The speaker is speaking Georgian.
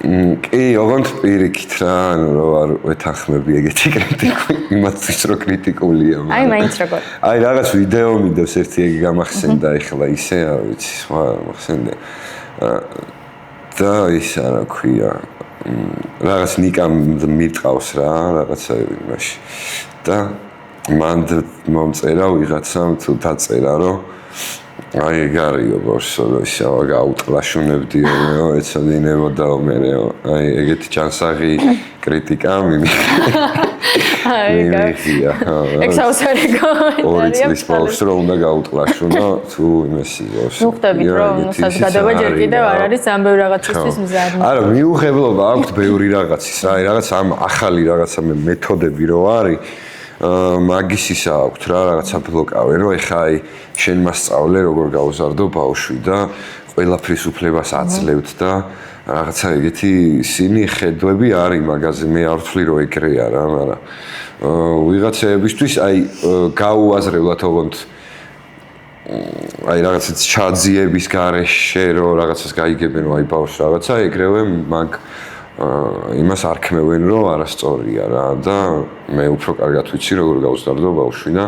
კი, ოღონდ პირიქით რა, ანუ რო არ ვეთანხმები ეგეთი კრიტიკული, იმათთვის რო კრიტიკულია. აი, მაინც როგორ. აი, რაღაც ვიდეო მინდებს ერთი ეგ გამახსენდა ეხლა ისე, არ ვიცი, სხვა მახსენდა. და ის რა ქვია, რაღაც ნიკამ მირტყავს რა, რაღაცები მაშინ. და მან მომწერა ვიღაცამ თუ დაწერა, რომ აი ეგ არისო ბორსო, ისავა გაუტყლაშუნებდიო, ეცოდინებოდაო მერეო. აი ეგეთი ჯანსაღი კრიტიკა მიმიხია. ეგ საოცარი კომენტარია. 2 წლის ბავშვს რომ უნდა გაუტყლაშუნო, თუ იმესი ბორსო. ნუ ხვდებით რომ საზოგადოება ჯერ კიდევ არ არის ძალიან ბევრი რაღაცისთვის მზადი. არა, მიუღებლობა აქვს ბევრი რაღაცის, რა, რაღაც ამ ახალი რაღაცა მეთოდები რო არის. მაგის ისა აქვს რა, რაღაცა ბლოკავენ, რომ ეხა აი შენ მასწავლე როგორ გავზარდო ბავშვი და ყველაფრის უფლებას აძლევთ და რაღაცა ეგეთი სინი ხედვები არის მაგაზე, მე არ ვთვლი რომ ეგრეა რა, მაგრამ ვიღაცებისთვის აი გაუაზრებლად ოღონდ აი რაღაცა ჩაძიების გარეშე რომ რაღაცას გაიგებენ რომ აი ბავშვს რაღაცა ეგრევე მაგ იმას არ ქმევენ რომ არასწორია რა და მე უფრო კარგად ვიცი როგორ გავზარდო ბავშვი და